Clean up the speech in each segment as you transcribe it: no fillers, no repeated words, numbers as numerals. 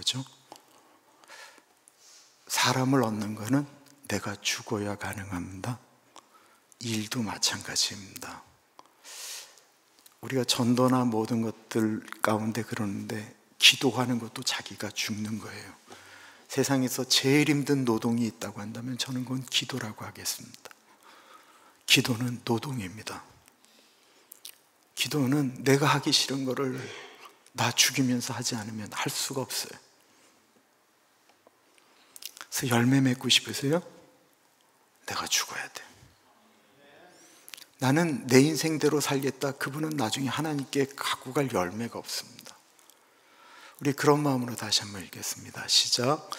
거죠. 사람을 얻는 거는 내가 죽어야 가능합니다. 일도 마찬가지입니다. 우리가 전도나 모든 것들 가운데 그러는데 기도하는 것도 자기가 죽는 거예요. 세상에서 제일 힘든 노동이 있다고 한다면 저는 그건 기도라고 하겠습니다. 기도는 노동입니다. 기도는 내가 하기 싫은 거를 나 죽이면서 하지 않으면 할 수가 없어요. 그래서 열매 맺고 싶으세요? 내가 죽어야 돼. 나는 내 인생대로 살겠다. 그분은 나중에 하나님께 갖고 갈 열매가 없습니다. 우리 그런 마음으로 다시 한번 읽겠습니다. 시작.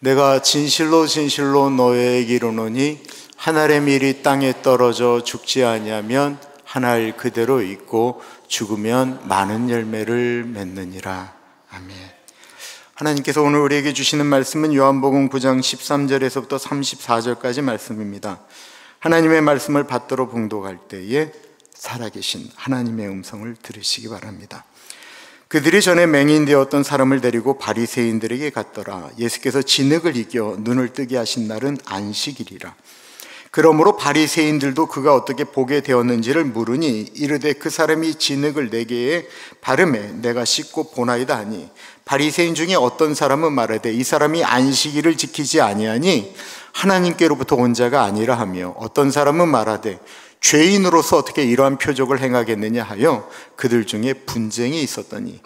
내가 진실로 진실로 너에게 이르노니 한 알의 밀이 땅에 떨어져 죽지 아니하면 한 알 그대로 있고 죽으면 많은 열매를 맺느니라. 아멘. 하나님께서 오늘 우리에게 주시는 말씀은 요한복음 9장 13절에서부터 34절까지 말씀입니다. 하나님의 말씀을 받들어 봉독할 때에 살아계신 하나님의 음성을 들으시기 바랍니다. 그들이 전에 맹인되었던 사람을 데리고 바리새인들에게 갔더라. 예수께서 진흙을 이겨 눈을 뜨게 하신 날은 안식일이라. 그러므로 바리새인들도 그가 어떻게 보게 되었는지를 물으니 이르되 그 사람이 진흙을 내게에 바르매 내가 씻고 보나이다 하니 바리새인 중에 어떤 사람은 말하되 이 사람이 안식일을 지키지 아니하니 하나님께로부터 온 자가 아니라 하며 어떤 사람은 말하되 죄인으로서 어떻게 이러한 표적을 행하겠느냐 하여 그들 중에 분쟁이 있었더니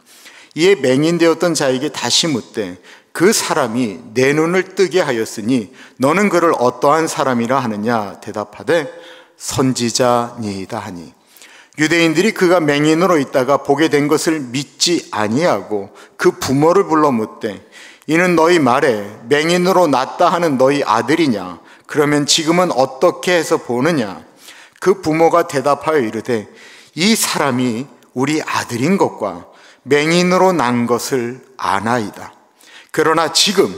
이에 맹인되었던 자에게 다시 묻되 그 사람이 내 눈을 뜨게 하였으니 너는 그를 어떠한 사람이라 하느냐 대답하되 선지자니이다 하니 유대인들이 그가 맹인으로 있다가 보게 된 것을 믿지 아니하고 그 부모를 불러 묻되 이는 너희 말에 맹인으로 났다 하는 너희 아들이냐? 그러면 지금은 어떻게 해서 보느냐? 그 부모가 대답하여 이르되 이 사람이 우리 아들인 것과 맹인으로 난 것을 아나이다. 그러나 지금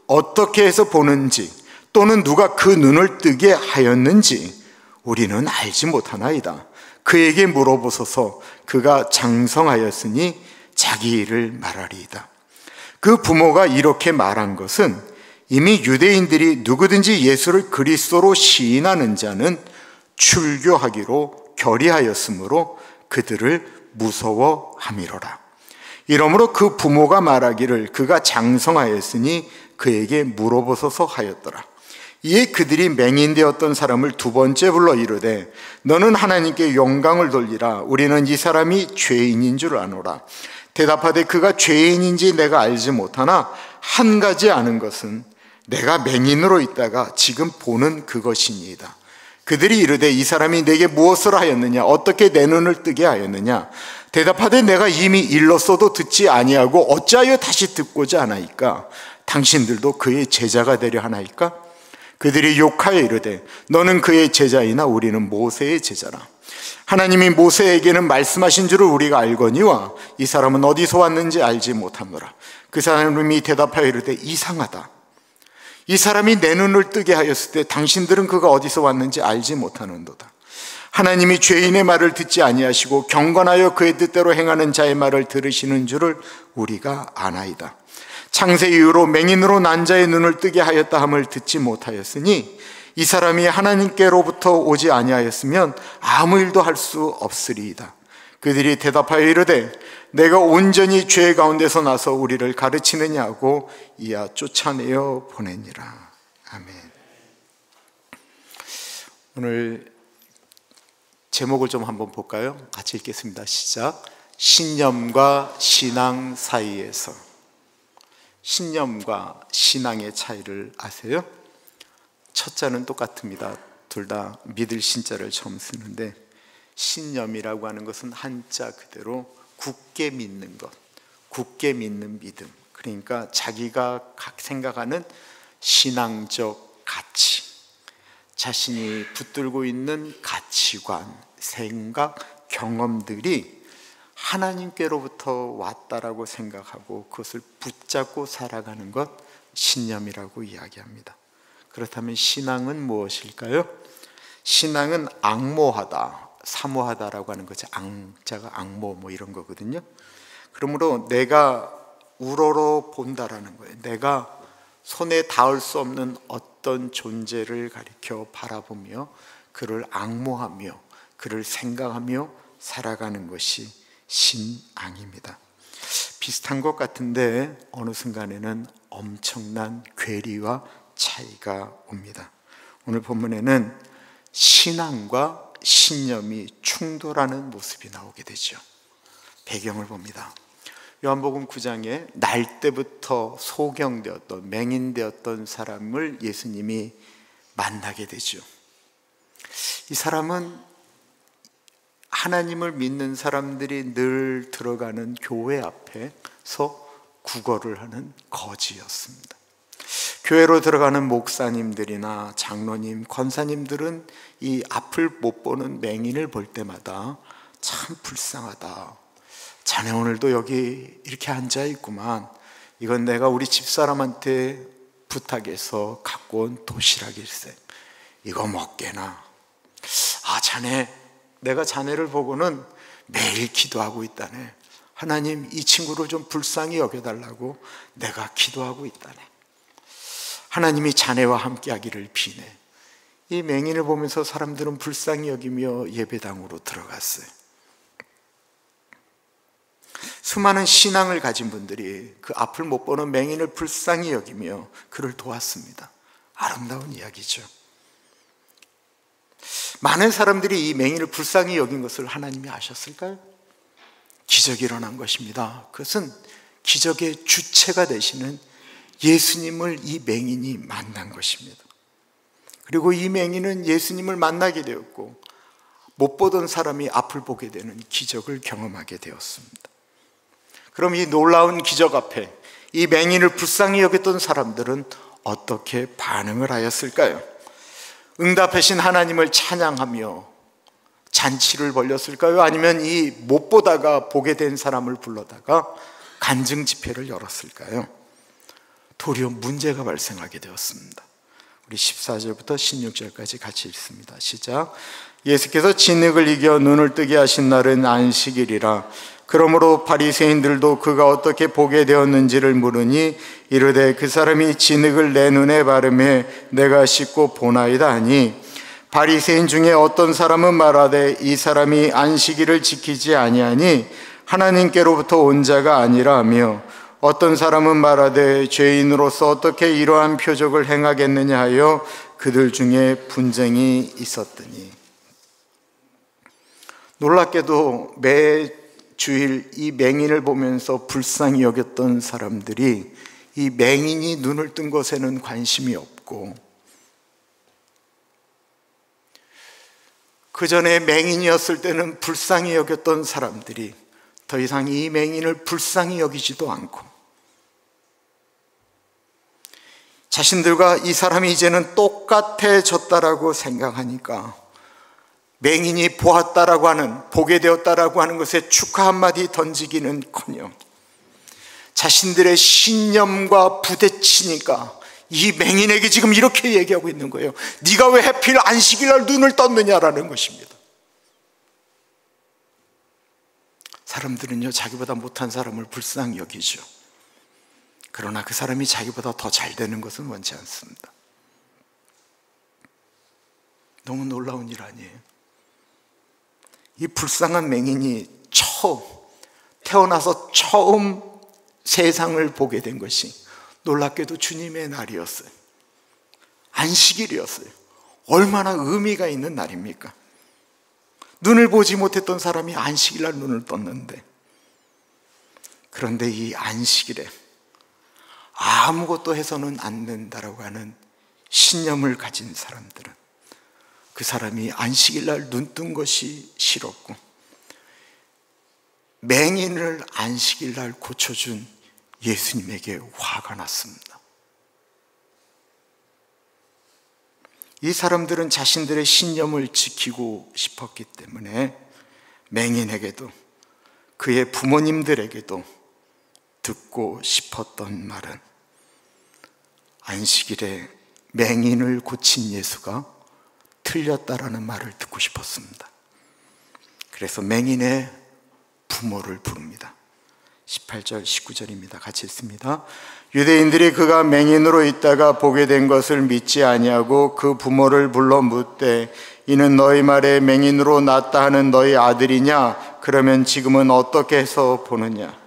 어떻게 해서 보는지 또는 누가 그 눈을 뜨게 하였는지 우리는 알지 못하나이다. 그에게 물어보소서. 그가 장성하였으니 자기 일을 말하리이다. 그 부모가 이렇게 말한 것은 이미 유대인들이 누구든지 예수를 그리스도로 시인하는 자는 출교하기로 결의하였으므로 그들을 무서워함이로라. 이러므로 그 부모가 말하기를 그가 장성하였으니 그에게 물어보소서 하였더라. 이에 그들이 맹인되었던 사람을 두 번째 불러 이르되 너는 하나님께 영광을 돌리라. 우리는 이 사람이 죄인인 줄 아노라. 대답하되 그가 죄인인지 내가 알지 못하나 한 가지 아는 것은 내가 맹인으로 있다가 지금 보는 그것이니이다. 그들이 이르되 이 사람이 내게 무엇을 하였느냐? 어떻게 내 눈을 뜨게 하였느냐? 대답하되 내가 이미 일렀어도 듣지 아니하고 어찌하여 다시 듣고자 하나이까? 당신들도 그의 제자가 되려 하나이까? 그들이 욕하여 이르되 너는 그의 제자이나 우리는 모세의 제자라. 하나님이 모세에게는 말씀하신 줄을 우리가 알거니와 이 사람은 어디서 왔는지 알지 못하노라. 그 사람이 대답하여 이르되 이상하다. 이 사람이 내 눈을 뜨게 하였을 때 당신들은 그가 어디서 왔는지 알지 못하는도다. 하나님이 죄인의 말을 듣지 아니하시고 경건하여 그의 뜻대로 행하는 자의 말을 들으시는 줄을 우리가 아나이다. 창세 이후로 맹인으로 난 자의 눈을 뜨게 하였다 함을 듣지 못하였으니 이 사람이 하나님께로부터 오지 아니하였으면 아무 일도 할 수 없으리이다. 그들이 대답하여 이르되 내가 온전히 죄 가운데서 나서 우리를 가르치느냐고 이야 쫓아내어 보내니라. 아멘. 오늘 제목을 좀 한번 볼까요? 같이 읽겠습니다. 시작. 신념과 신앙 사이에서. 신념과 신앙의 차이를 아세요? 첫 자는 똑같습니다. 둘 다 믿을 신자를 처음 쓰는데 신념이라고 하는 것은 한자 그대로 굳게 믿는 것, 굳게 믿는 믿음. 그러니까 자기가 생각하는 신앙적 가치, 자신이 붙들고 있는 가치관, 생각, 경험들이 하나님께로부터 왔다라고 생각하고 그것을 붙잡고 살아가는 것, 신념이라고 이야기합니다. 그렇다면 신앙은 무엇일까요? 신앙은 앙모하다, 사모하다라고 하는 거죠. 앙자가 앙모 뭐 이런 거거든요. 그러므로 내가 우러러 본다라는 거예요. 내가 손에 닿을 수 없는 어떤 존재를 가리켜 바라보며 그를 앙모하며 그를 생각하며 살아가는 것이 신앙입니다. 비슷한 것 같은데 어느 순간에는 엄청난 괴리와 차이가 옵니다. 오늘 본문에는 신앙과 신념이 충돌하는 모습이 나오게 되죠. 배경을 봅니다. 요한복음 9장에 날 때부터 소경되었던, 맹인되었던 사람을 예수님이 만나게 되죠. 이 사람은 하나님을 믿는 사람들이 늘 들어가는 교회 앞에서 구걸을 하는 거지였습니다. 교회로 들어가는 목사님들이나 장로님, 권사님들은 이 앞을 못 보는 맹인을 볼 때마다 참 불쌍하다. 자네 오늘도 여기 이렇게 앉아있구만. 이건 내가 우리 집사람한테 부탁해서 갖고 온 도시락일세. 이거 먹게나. 아, 자네, 내가 자네를 보고는 매일 기도하고 있다네. 하나님, 이 친구를 좀 불쌍히 여겨달라고 내가 기도하고 있다네. 하나님이 자네와 함께 하기를 비네. 이 맹인을 보면서 사람들은 불쌍히 여기며 예배당으로 들어갔어요. 수많은 신앙을 가진 분들이 그 앞을 못 보는 맹인을 불쌍히 여기며 그를 도왔습니다. 아름다운 이야기죠. 많은 사람들이 이 맹인을 불쌍히 여긴 것을 하나님이 아셨을까요? 기적이 일어난 것입니다. 그것은 기적의 주체가 되시는 예수님을 이 맹인이 만난 것입니다. 그리고 이 맹인은 예수님을 만나게 되었고 못 보던 사람이 앞을 보게 되는 기적을 경험하게 되었습니다. 그럼 이 놀라운 기적 앞에 이 맹인을 불쌍히 여겼던 사람들은 어떻게 반응을 하였을까요? 응답하신 하나님을 찬양하며 잔치를 벌였을까요? 아니면 이 못 보다가 보게 된 사람을 불러다가 간증 집회를 열었을까요? 도리어 문제가 발생하게 되었습니다. 우리 14절부터 16절까지 같이 읽습니다. 시작. 예수께서 진흙을 이겨 눈을 뜨게 하신 날은 안식일이라. 그러므로 바리새인들도 그가 어떻게 보게 되었는지를 물으니 이르되 그 사람이 진흙을 내 눈에 바르매 내가 씻고 보나이다 하니, 바리새인 중에 어떤 사람은 말하되 이 사람이 안식일을 지키지 아니하니 하나님께로부터 온 자가 아니라 하며, 어떤 사람은 말하되 죄인으로서 어떻게 이러한 표적을 행하겠느냐 하여 그들 중에 분쟁이 있었더니. 놀랍게도 매 주일 이 맹인을 보면서 불쌍히 여겼던 사람들이 이 맹인이 눈을 뜬 것에는 관심이 없고, 그 전에 맹인이었을 때는 불쌍히 여겼던 사람들이 더 이상 이 맹인을 불쌍히 여기지도 않고, 자신들과 이 사람이 이제는 똑같아졌다라고 생각하니까 맹인이 보았다라고 하는, 보게 되었다라고 하는 것에 축하 한마디 던지기는커녕 자신들의 신념과 부대치니까 이 맹인에게 지금 이렇게 얘기하고 있는 거예요. 네가 왜 하필 안식일날 눈을 떴느냐라는 것입니다. 사람들은요, 자기보다 못한 사람을 불쌍히 여기죠. 그러나 그 사람이 자기보다 더 잘 되는 것은 원치 않습니다. 너무 놀라운 일 아니에요? 이 불쌍한 맹인이 태어나서 처음 세상을 보게 된 것이 놀랍게도 주님의 날이었어요. 안식일이었어요. 얼마나 의미가 있는 날입니까? 눈을 보지 못했던 사람이 안식일날 눈을 떴는데, 그런데 이 안식일에 아무것도 해서는 안 된다라고 하는 신념을 가진 사람들은 그 사람이 안식일날 눈 뜬 것이 싫었고, 맹인을 안식일날 고쳐준 예수님에게 화가 났습니다. 이 사람들은 자신들의 신념을 지키고 싶었기 때문에 맹인에게도 그의 부모님들에게도 듣고 싶었던 말은 안식일에 맹인을 고친 예수가 틀렸다라는 말을 듣고 싶었습니다. 그래서 맹인의 부모를 부릅니다. 18절, 19절입니다. 같이 읽습니다. 유대인들이 그가 맹인으로 있다가 보게 된 것을 믿지 아니하고 그 부모를 불러 묻되 이는 너희 말에 맹인으로 났다 하는 너희 아들이냐? 그러면 지금은 어떻게 해서 보느냐?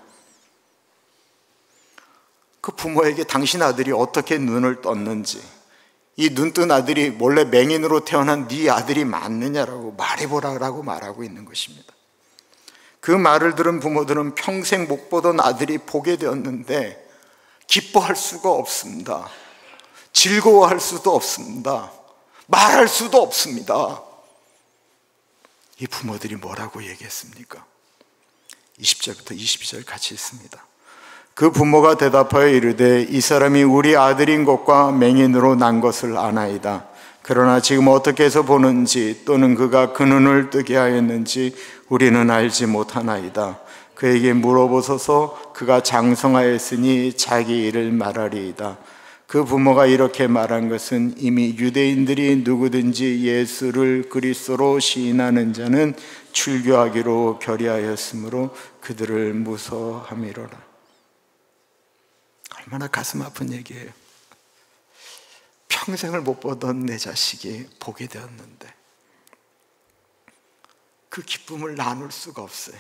그 부모에게 당신 아들이 어떻게 눈을 떴는지, 이 눈뜬 아들이 원래 맹인으로 태어난 네 아들이 맞느냐라고 말해보라고 말하고 있는 것입니다. 그 말을 들은 부모들은 평생 못 보던 아들이 보게 되었는데 기뻐할 수가 없습니다. 즐거워할 수도 없습니다. 말할 수도 없습니다. 이 부모들이 뭐라고 얘기했습니까? 20절부터 22절 같이 읽습니다. 그 부모가 대답하여 이르되 이 사람이 우리 아들인 것과 맹인으로 난 것을 아나이다. 그러나 지금 어떻게 해서 보는지 또는 그가 그 눈을 뜨게 하였는지 우리는 알지 못하나이다. 그에게 물어보소서. 그가 장성하였으니 자기 일을 말하리이다. 그 부모가 이렇게 말한 것은 이미 유대인들이 누구든지 예수를 그리스도로 시인하는 자는 출교하기로 결의하였으므로 그들을 무서워함이로라. 얼마나 가슴 아픈 얘기예요. 평생을 못 보던 내 자식이 보게 되었는데 그 기쁨을 나눌 수가 없어요.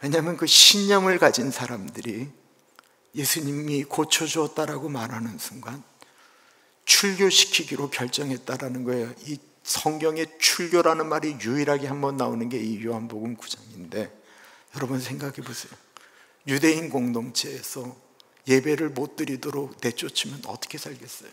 왜냐하면 그 신념을 가진 사람들이 예수님이 고쳐주었다라고 말하는 순간 출교시키기로 결정했다라는 거예요. 이 성경에 출교라는 말이 유일하게 한번 나오는 게 이 요한복음 9장인데 여러분 생각해 보세요. 유대인 공동체에서 예배를 못 드리도록 내쫓으면 어떻게 살겠어요?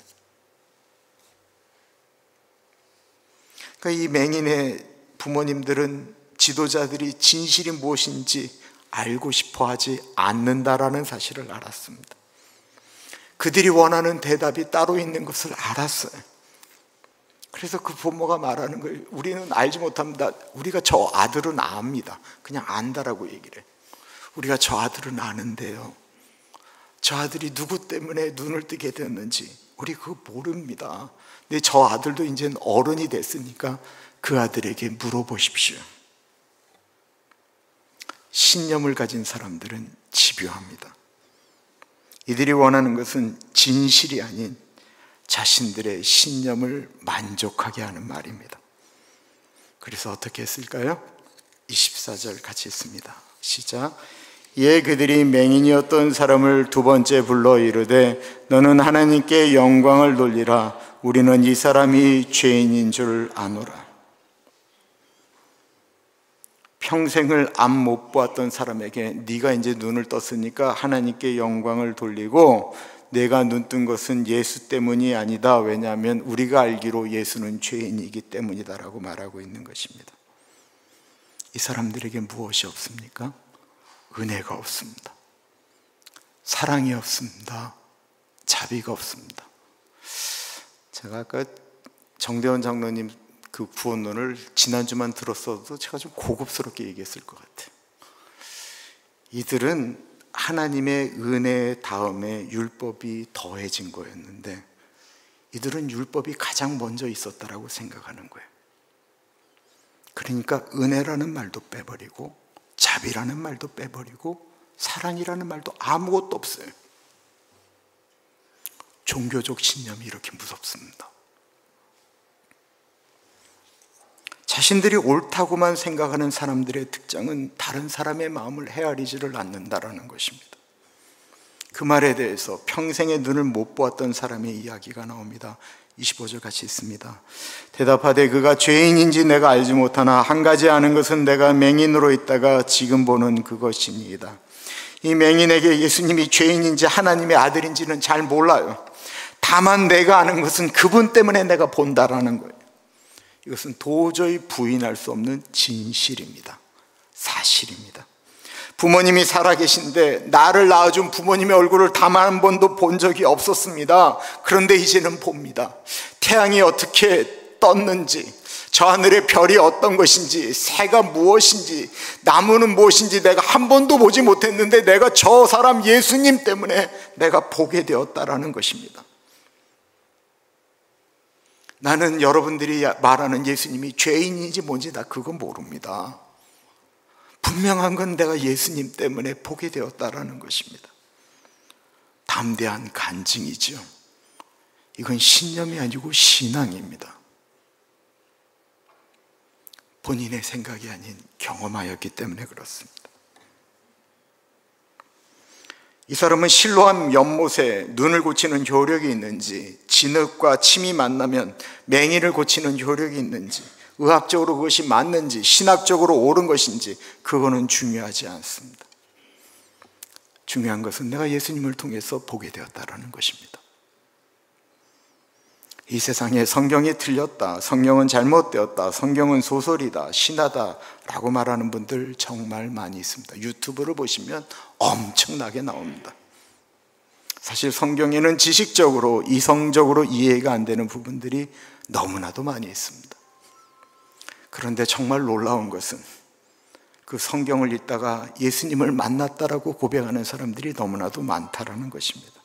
그러니까 이 맹인의 부모님들은 지도자들이 진실이 무엇인지 알고 싶어 하지 않는다라는 사실을 알았습니다. 그들이 원하는 대답이 따로 있는 것을 알았어요. 그래서 그 부모가 말하는 거예요. 우리는 알지 못합니다. 우리가 저 아들은 압니다. 그냥 안다라고 얘기를 해요. 우리가 저 아들은 아는데요, 저 아들이 누구 때문에 눈을 뜨게 되었는지 우리 그거 모릅니다. 근데 저 아들도 이제는 어른이 됐으니까 그 아들에게 물어보십시오. 신념을 가진 사람들은 집요합니다. 이들이 원하는 것은 진실이 아닌 자신들의 신념을 만족하게 하는 말입니다. 그래서 어떻게 했을까요? 24절 같이 읽습니다. 시작. 이에 그들이 맹인이었던 사람을 두 번째 불러 이르되 너는 하나님께 영광을 돌리라. 우리는 이 사람이 죄인인 줄 아노라. 평생을 앞 못 보았던 사람에게 네가 이제 눈을 떴으니까 하나님께 영광을 돌리고 내가 눈뜬 것은 예수 때문이 아니다. 왜냐하면 우리가 알기로 예수는 죄인이기 때문이다라고 말하고 있는 것입니다. 이 사람들에게 무엇이 없습니까? 은혜가 없습니다. 사랑이 없습니다. 자비가 없습니다. 제가 아까 정대원 장로님 그 구원론을 지난주만 들었어도 제가 좀 고급스럽게 얘기했을 것 같아요. 이들은 하나님의 은혜 다음에 율법이 더해진 거였는데 이들은 율법이 가장 먼저 있었다라고 생각하는 거예요. 그러니까 은혜라는 말도 빼버리고 자비라는 말도 빼버리고 사랑이라는 말도 아무것도 없어요. 종교적 신념이 이렇게 무섭습니다. 자신들이 옳다고만 생각하는 사람들의 특징은 다른 사람의 마음을 헤아리지를 않는다라는 것입니다. 그 말에 대해서 평생의 눈을 못 보았던 사람의 이야기가 나옵니다. 25절 같이 있습니다. 대답하되 그가 죄인인지 내가 알지 못하나 한 가지 아는 것은 내가 맹인으로 있다가 지금 보는 그것이니이다. 이 맹인에게 예수님이 죄인인지 하나님의 아들인지는 잘 몰라요. 다만 내가 아는 것은 그분 때문에 내가 본다라는 거예요. 이것은 도저히 부인할 수 없는 진실입니다. 사실입니다. 부모님이 살아계신데 나를 낳아준 부모님의 얼굴을 단 한 번도 본 적이 없었습니다. 그런데 이제는 봅니다. 태양이 어떻게 떴는지, 저 하늘의 별이 어떤 것인지, 새가 무엇인지, 나무는 무엇인지 내가 한 번도 보지 못했는데 내가 저 사람 예수님 때문에 내가 보게 되었다라는 것입니다. 나는 여러분들이 말하는 예수님이 죄인인지 뭔지 나 그거 모릅니다. 분명한 건 내가 예수님 때문에 보게 되었다라는 것입니다. 담대한 간증이죠. 이건 신념이 아니고 신앙입니다. 본인의 생각이 아닌 경험하였기 때문에 그렇습니다. 이 사람은 실로암 연못에 눈을 고치는 효력이 있는지, 진흙과 침이 만나면 맹인을 고치는 효력이 있는지, 의학적으로 그것이 맞는지, 신학적으로 옳은 것인지, 그거는 중요하지 않습니다. 중요한 것은 내가 예수님을 통해서 보게 되었다는 것입니다. 이 세상에 성경이 틀렸다, 성경은 잘못되었다, 성경은 소설이다, 신화다 라고 말하는 분들 정말 많이 있습니다. 유튜브를 보시면 엄청나게 나옵니다. 사실 성경에는 지식적으로, 이성적으로 이해가 안 되는 부분들이 너무나도 많이 있습니다. 그런데 정말 놀라운 것은 그 성경을 읽다가 예수님을 만났다라고 고백하는 사람들이 너무나도 많다라는 것입니다.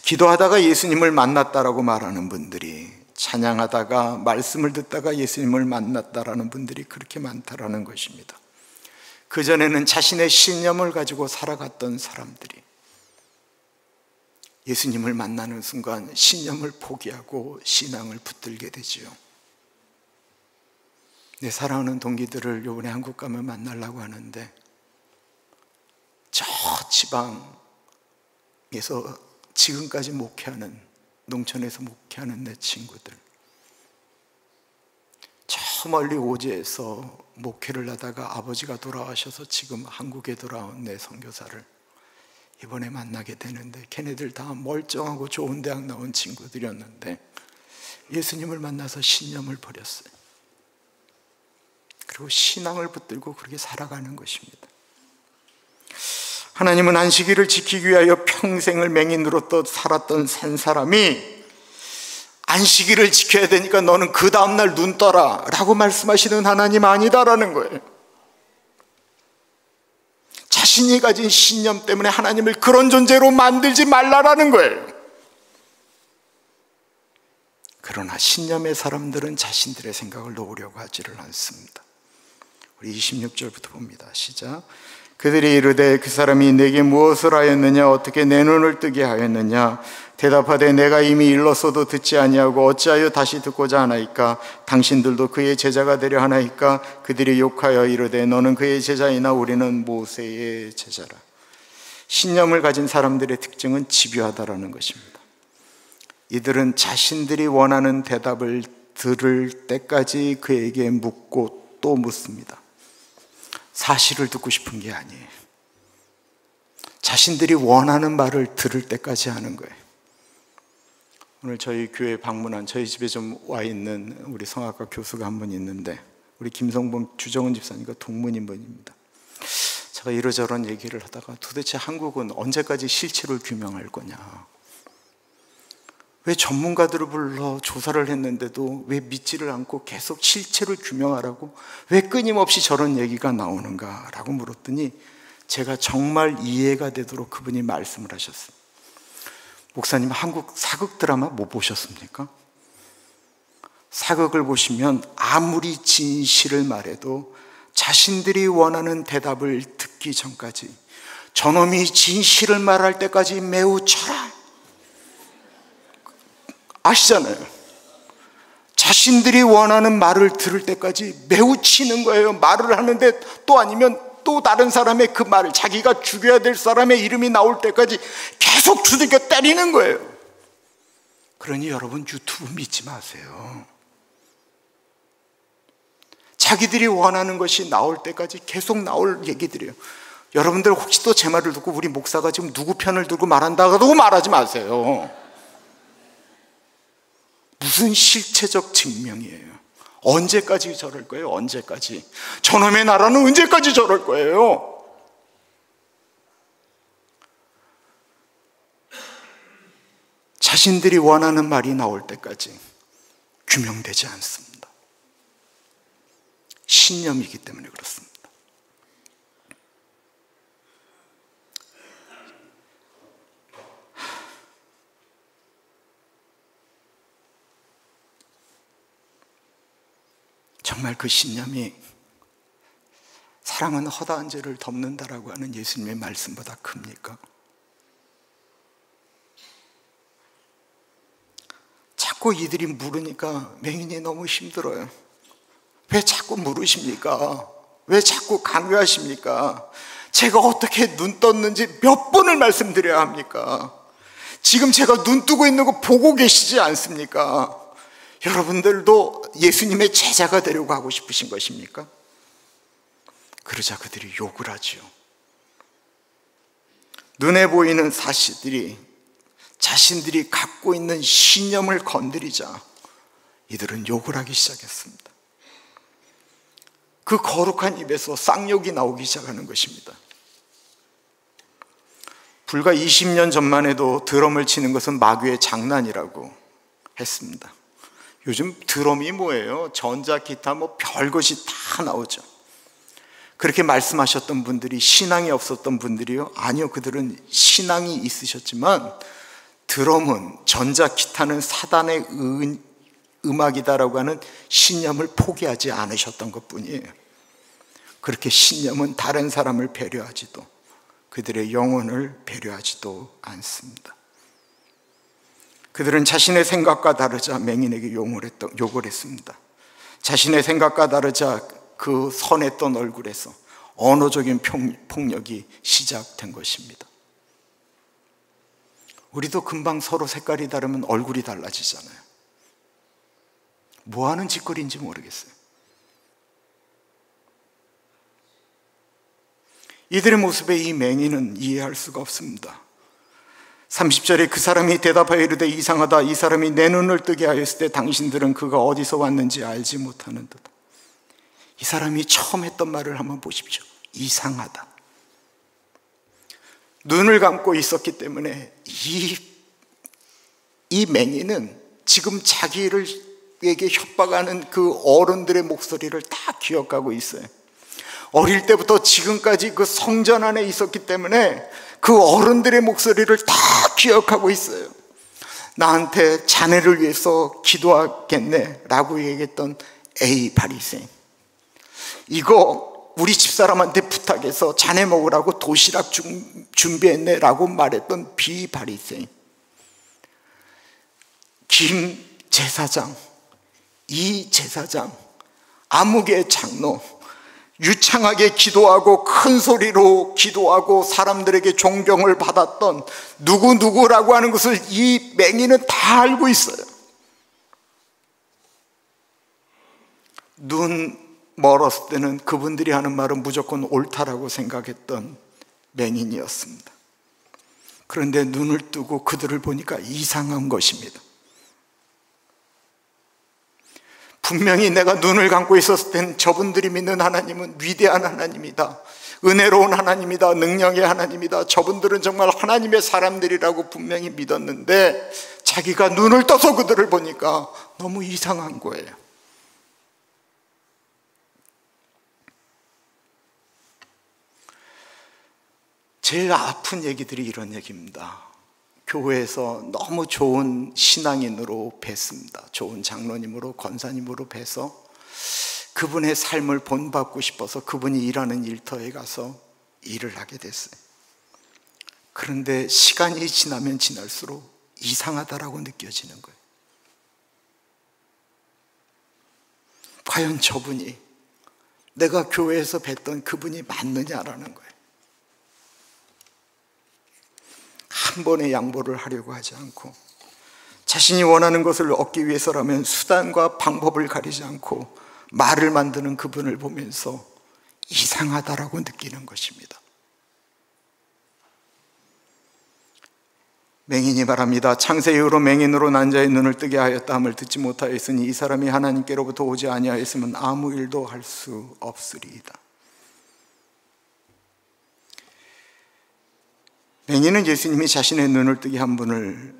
기도하다가 예수님을 만났다라고 말하는 분들이, 찬양하다가 말씀을 듣다가 예수님을 만났다라는 분들이 그렇게 많다라는 것입니다. 그전에는 자신의 신념을 가지고 살아갔던 사람들이 예수님을 만나는 순간 신념을 포기하고 신앙을 붙들게 되지요. 내 사랑하는 동기들을 이번에 한국 가면 만나려고 하는데, 저 지방에서 지금까지 목회하는, 농촌에서 목회하는 내 친구들, 저 멀리 오지에서 목회를 하다가 아버지가 돌아가셔서 지금 한국에 돌아온 내 선교사를 이번에 만나게 되는데, 걔네들 다 멀쩡하고 좋은 대학 나온 친구들이었는데 예수님을 만나서 신념을 버렸어요. 그리고 신앙을 붙들고 그렇게 살아가는 것입니다. 하나님은 안식일을 지키기 위하여 평생을 맹인으로 또 살았던 산 사람이 안식일을 지켜야 되니까 너는 그 다음날 눈 떠라 라고 말씀하시는 하나님 아니다라는 거예요. 자신이 가진 신념 때문에 하나님을 그런 존재로 만들지 말라라는 거예요. 그러나 신념의 사람들은 자신들의 생각을 놓으려고 하지를 않습니다. 우리 26절부터 봅니다. 시작. 그들이 이르되 그 사람이 내게 무엇을 하였느냐, 어떻게 내 눈을 뜨게 하였느냐. 대답하되 내가 이미 일렀어도 듣지 아니하고 어찌하여 다시 듣고자 하나이까. 당신들도 그의 제자가 되려 하나이까. 그들이 욕하여 이르되 너는 그의 제자이나 우리는 모세의 제자라. 신념을 가진 사람들의 특징은 집요하다라는 것입니다. 이들은 자신들이 원하는 대답을 들을 때까지 그에게 묻고 또 묻습니다. 사실을 듣고 싶은 게 아니에요. 자신들이 원하는 말을 들을 때까지 하는 거예요. 오늘 저희 교회 방문한, 저희 집에 좀 와 있는 우리 성악과 교수가 한 분 있는데, 우리 김성범 주정은 집사님과 동문인 분입니다. 제가 이러저런 얘기를 하다가 도대체 한국은 언제까지 실체를 규명할 거냐, 왜 전문가들을 불러 조사를 했는데도 왜 믿지를 않고 계속 실체를 규명하라고 왜 끊임없이 저런 얘기가 나오는가 라고 물었더니 제가 정말 이해가 되도록 그분이 말씀을 하셨어요. 목사님, 한국 사극 드라마 못 보셨습니까? 사극을 보시면 아무리 진실을 말해도 자신들이 원하는 대답을 듣기 전까지, 저놈이 진실을 말할 때까지 매우 쳐라, 아시잖아요. 자신들이 원하는 말을 들을 때까지 매우 치는 거예요. 말을 하는데 또 아니면 또 다른 사람의 그 말을, 자기가 죽여야 될 사람의 이름이 나올 때까지 계속 두들겨 때리는 거예요. 그러니 여러분, 유튜브 믿지 마세요. 자기들이 원하는 것이 나올 때까지 계속 나올 얘기들이에요. 여러분들 혹시 또 제 말을 듣고 우리 목사가 지금 누구 편을 들고 말한다고 말하지 마세요. 무슨 실체적 증명이에요? 언제까지 저럴 거예요? 언제까지? 저놈의 나라는 언제까지 저럴 거예요? 자신들이 원하는 말이 나올 때까지 규명되지 않습니다. 신념이기 때문에 그렇습니다. 정말 그 신념이 사랑은 허다한 죄를 덮는다라고 하는 예수님의 말씀보다 큽니까? 자꾸 이들이 물으니까 맹인이 너무 힘들어요. 왜 자꾸 물으십니까? 왜 자꾸 강요하십니까? 제가 어떻게 눈 떴는지 몇 번을 말씀드려야 합니까? 지금 제가 눈 뜨고 있는 거 보고 계시지 않습니까? 여러분들도 예수님의 제자가 되려고 하고 싶으신 것입니까? 그러자 그들이 욕을 하지요. 눈에 보이는 사실들이 자신들이 갖고 있는 신념을 건드리자 이들은 욕을 하기 시작했습니다. 그 거룩한 입에서 쌍욕이 나오기 시작하는 것입니다. 불과 20년 전만 해도 드럼을 치는 것은 마귀의 장난이라고 했습니다. 요즘 드럼이 뭐예요? 전자기타 뭐 별것이 다 나오죠. 그렇게 말씀하셨던 분들이 신앙이 없었던 분들이요? 아니요, 그들은 신앙이 있으셨지만 드럼은, 전자기타는 사단의 음악이다라고 하는 신념을 포기하지 않으셨던 것뿐이에요. 그렇게 신념은 다른 사람을 배려하지도, 그들의 영혼을 배려하지도 않습니다. 그들은 자신의 생각과 다르자 맹인에게 욕을 했습니다. 자신의 생각과 다르자 그 선했던 얼굴에서 언어적인 폭력이 시작된 것입니다. 우리도 금방 서로 색깔이 다르면 얼굴이 달라지잖아요. 뭐 하는 짓거리인지 모르겠어요. 이들의 모습에 이 맹인은 이해할 수가 없습니다. 30절에 그 사람이 대답하여 이르되 이상하다. 이 사람이 내 눈을 뜨게 하였을 때 당신들은 그가 어디서 왔는지 알지 못하는 듯. 이 사람이 처음 했던 말을 한번 보십시오. 이상하다. 눈을 감고 있었기 때문에 이 맹인은 지금 자기에게 협박하는 그 어른들의 목소리를 다 기억하고 있어요. 어릴 때부터 지금까지 그 성전 안에 있었기 때문에 그 어른들의 목소리를 다 기억하고 있어요. 나한테 자네를 위해서 기도하겠네 라고 얘기했던 A 바리새인, 이거 우리 집사람한테 부탁해서 자네 먹으라고 도시락 준비했네 라고 말했던 B 바리새인, 김 제사장, 이 제사장, 아무개 장로, 유창하게 기도하고 큰 소리로 기도하고 사람들에게 존경을 받았던 누구누구라고 하는 것을 이 맹인은 다 알고 있어요. 눈 멀었을 때는 그분들이 하는 말은 무조건 옳다라고 생각했던 맹인이었습니다. 그런데 눈을 뜨고 그들을 보니까 이상한 것입니다. 분명히 내가 눈을 감고 있었을 땐 저분들이 믿는 하나님은 위대한 하나님이다, 은혜로운 하나님이다, 능력의 하나님이다, 저분들은 정말 하나님의 사람들이라고 분명히 믿었는데 자기가 눈을 떠서 그들을 보니까 너무 이상한 거예요. 제일 아픈 얘기들이 이런 얘기입니다. 교회에서 너무 좋은 신앙인으로 뵀습니다. 좋은 장로님으로, 권사님으로 뵈서 그분의 삶을 본받고 싶어서 그분이 일하는 일터에 가서 일을 하게 됐어요. 그런데 시간이 지나면 지날수록 이상하다라고 느껴지는 거예요. 과연 저분이 내가 교회에서 뵀던 그분이 맞느냐라는 거예요. 한 번의 양보를 하려고 하지 않고, 자신이 원하는 것을 얻기 위해서라면 수단과 방법을 가리지 않고 말을 만드는 그분을 보면서 이상하다라고 느끼는 것입니다. 맹인이 말합니다. 창세 이후로 맹인으로 난 자의 눈을 뜨게 하였다 함을 듣지 못하였으니 이 사람이 하나님께로부터 오지 아니하였으면 아무 일도 할 수 없으리이다. 맹인은 예수님이 자신의 눈을 뜨게 한 분을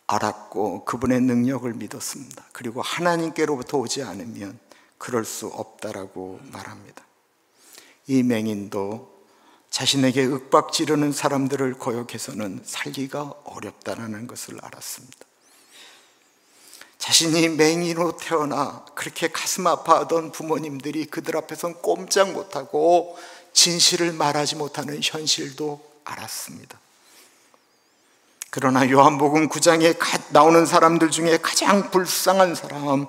알았고 그분의 능력을 믿었습니다. 그리고 하나님께로부터 오지 않으면 그럴 수 없다라고 말합니다. 이 맹인도 자신에게 윽박 지르는 사람들을 거역해서는 살기가 어렵다는 것을 알았습니다. 자신이 맹인으로 태어나 그렇게 가슴 아파하던 부모님들이 그들 앞에선 꼼짝 못하고 진실을 말하지 못하는 현실도 알았습니다. 그러나 요한복음 9장에 나오는 사람들 중에 가장 불쌍한 사람,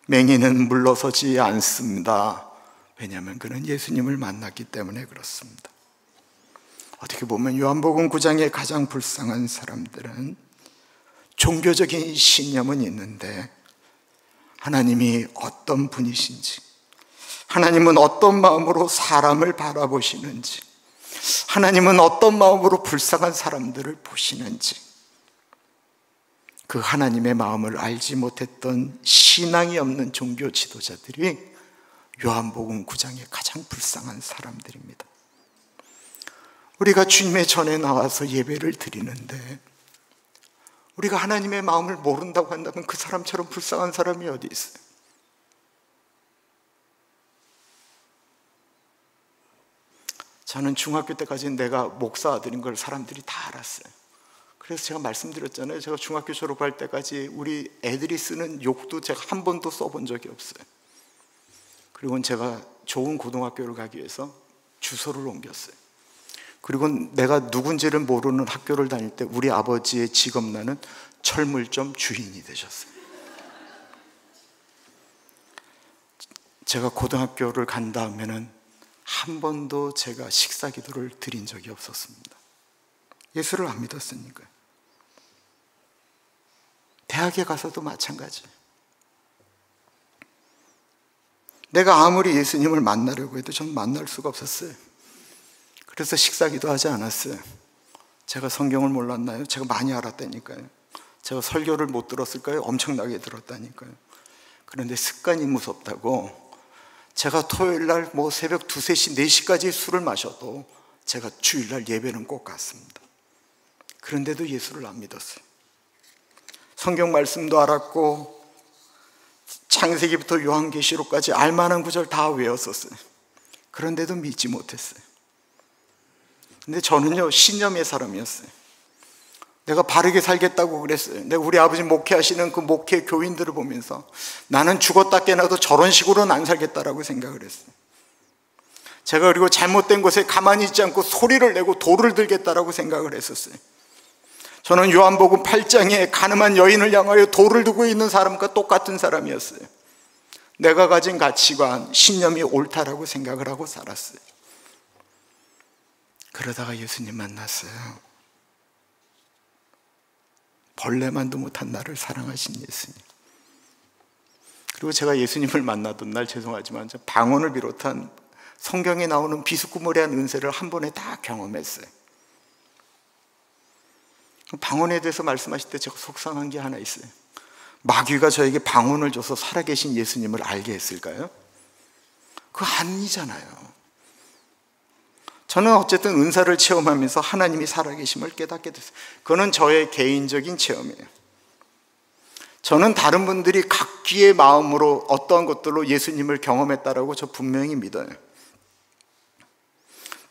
맹인은 물러서지 않습니다. 왜냐하면 그는 예수님을 만났기 때문에 그렇습니다. 어떻게 보면 요한복음 9장의 가장 불쌍한 사람들은 종교적인 신념은 있는데 하나님이 어떤 분이신지, 하나님은 어떤 마음으로 사람을 바라보시는지, 하나님은 어떤 마음으로 불쌍한 사람들을 보시는지, 그 하나님의 마음을 알지 못했던 신앙이 없는 종교 지도자들이 요한복음 9장의 가장 불쌍한 사람들입니다. 우리가 주님의 전에 나와서 예배를 드리는데 우리가 하나님의 마음을 모른다고 한다면 그 사람처럼 불쌍한 사람이 어디 있어요? 저는 중학교 때까지 내가 목사 아들인 걸 사람들이 다 알았어요. 그래서 제가 말씀드렸잖아요. 제가 중학교 졸업할 때까지 우리 애들이 쓰는 욕도 제가 한 번도 써본 적이 없어요. 그리고 제가 좋은 고등학교를 가기 위해서 주소를 옮겼어요. 그리고 내가 누군지를 모르는 학교를 다닐 때 우리 아버지의 직업란은 철물점 주인이 되셨어요. 제가 고등학교를 간 다음에는 한 번도 제가 식사 기도를 드린 적이 없었습니다. 예수를 안 믿었으니까요. 대학에 가서도 마찬가지. 내가 아무리 예수님을 만나려고 해도 전 만날 수가 없었어요. 그래서 식사 기도하지 않았어요. 제가 성경을 몰랐나요? 제가 많이 알았다니까요. 제가 설교를 못 들었을까요? 엄청나게 들었다니까요. 그런데 습관이 무섭다고 제가 토요일날 새벽 2, 3시, 4시까지 술을 마셔도 제가 주일날 예배는 꼭 갔습니다. 그런데도 예수를 안 믿었어요. 성경 말씀도 알았고 창세기부터 요한계시록까지 알만한 구절 다 외웠었어요. 그런데도 믿지 못했어요. 근데 저는요, 신념의 사람이었어요. 내가 바르게 살겠다고 그랬어요. 내가 우리 아버지 목회하시는 그 목회 교인들을 보면서 나는 죽었다 깨나도 저런 식으로는 안 살겠다라고 생각을 했어요. 제가 그리고 잘못된 것에 가만히 있지 않고 소리를 내고 돌을 들겠다라고 생각을 했었어요. 저는 요한복음 8장에 가늠한 여인을 향하여 돌을 두고 있는 사람과 똑같은 사람이었어요. 내가 가진 가치관, 신념이 옳다라고 생각을 하고 살았어요. 그러다가 예수님 만났어요. 벌레만도 못한 나를 사랑하신 예수님. 그리고 제가 예수님을 만나던 날, 죄송하지만 방언을 비롯한 성경에 나오는 비스구머리한 은혜를 한 번에 다 경험했어요. 방언에 대해서 말씀하실 때 제가 속상한 게 하나 있어요. 마귀가 저에게 방언을 줘서 살아계신 예수님을 알게 했을까요? 그거 아니잖아요. 저는 어쨌든 은사를 체험하면서 하나님이 살아계심을 깨닫게 됐어요. 그건 저의 개인적인 체험이에요. 저는 다른 분들이 각기의 마음으로 어떠한 것들로 예수님을 경험했다라고 저 분명히 믿어요.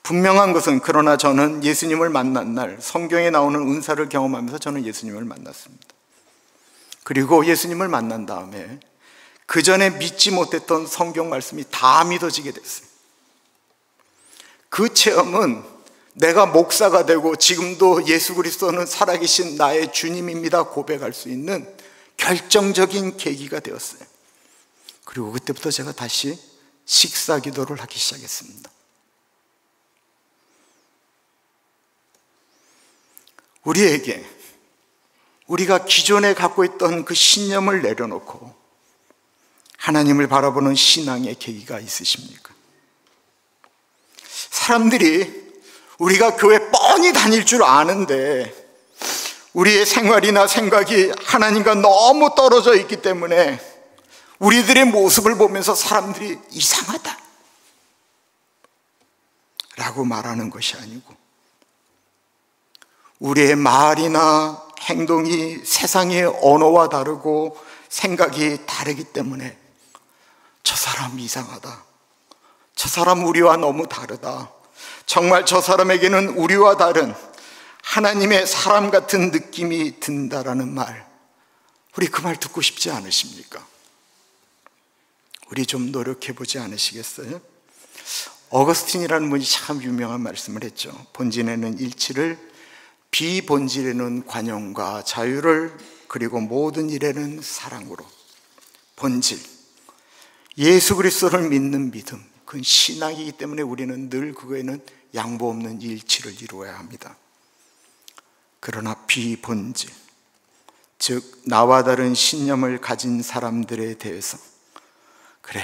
분명한 것은, 그러나 저는 예수님을 만난 날 성경에 나오는 은사를 경험하면서 저는 예수님을 만났습니다. 그리고 예수님을 만난 다음에 그 전에 믿지 못했던 성경 말씀이 다 믿어지게 됐어요. 그 체험은 내가 목사가 되고 지금도 예수 그리스도는 살아계신 나의 주님입니다 고백할 수 있는 결정적인 계기가 되었어요. 그리고 그때부터 제가 다시 식사 기도를 하기 시작했습니다. 우리에게 우리가 기존에 갖고 있던 그 신념을 내려놓고 하나님을 바라보는 신앙의 계기가 있으십니까? 사람들이 우리가 교회 뻔히 다닐 줄 아는데 우리의 생활이나 생각이 하나님과 너무 떨어져 있기 때문에 우리들의 모습을 보면서 사람들이 이상하다 라고 말하는 것이 아니고, 우리의 말이나 행동이 세상의 언어와 다르고 생각이 다르기 때문에 저 사람 이상하다, 저 사람 우리와 너무 다르다, 정말 저 사람에게는 우리와 다른 하나님의 사람 같은 느낌이 든다라는 말, 우리 그 말 듣고 싶지 않으십니까? 우리 좀 노력해 보지 않으시겠어요? 어거스틴이라는 분이 참 유명한 말씀을 했죠. 본질에는 일치를, 비본질에는 관용과 자유를, 그리고 모든 일에는 사랑으로. 본질, 예수 그리스도를 믿는 믿음, 그건 신앙이기 때문에 우리는 늘 그거에는 양보 없는 일치를 이루어야 합니다. 그러나 비본질, 즉 나와 다른 신념을 가진 사람들에 대해서 그래,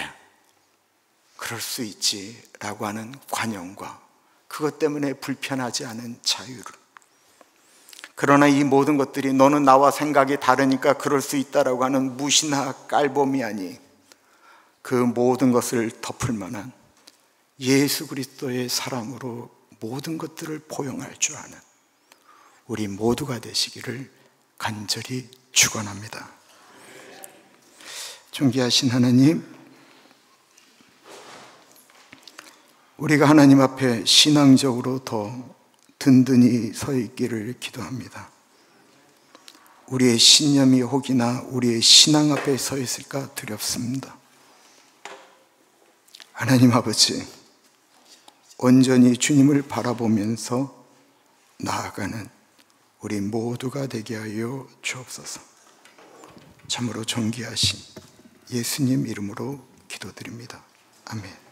그럴 수 있지 라고 하는 관용과 그것 때문에 불편하지 않은 자유를, 그러나 이 모든 것들이 너는 나와 생각이 다르니까 그럴 수 있다라고 하는 무시나 깔봄이 아닌 그 모든 것을 덮을 만한 예수 그리스도의 사랑으로 모든 것들을 포용할 줄 아는 우리 모두가 되시기를 간절히 축원합니다. 존귀하신 하나님, 우리가 하나님 앞에 신앙적으로 더 든든히 서 있기를 기도합니다. 우리의 신념이 혹이나 우리의 신앙 앞에 서 있을까 두렵습니다. 하나님 아버지, 온전히 주님을 바라보면서 나아가는 우리 모두가 되게 하여 주옵소서. 참으로 존귀하신 예수님 이름으로 기도드립니다. 아멘.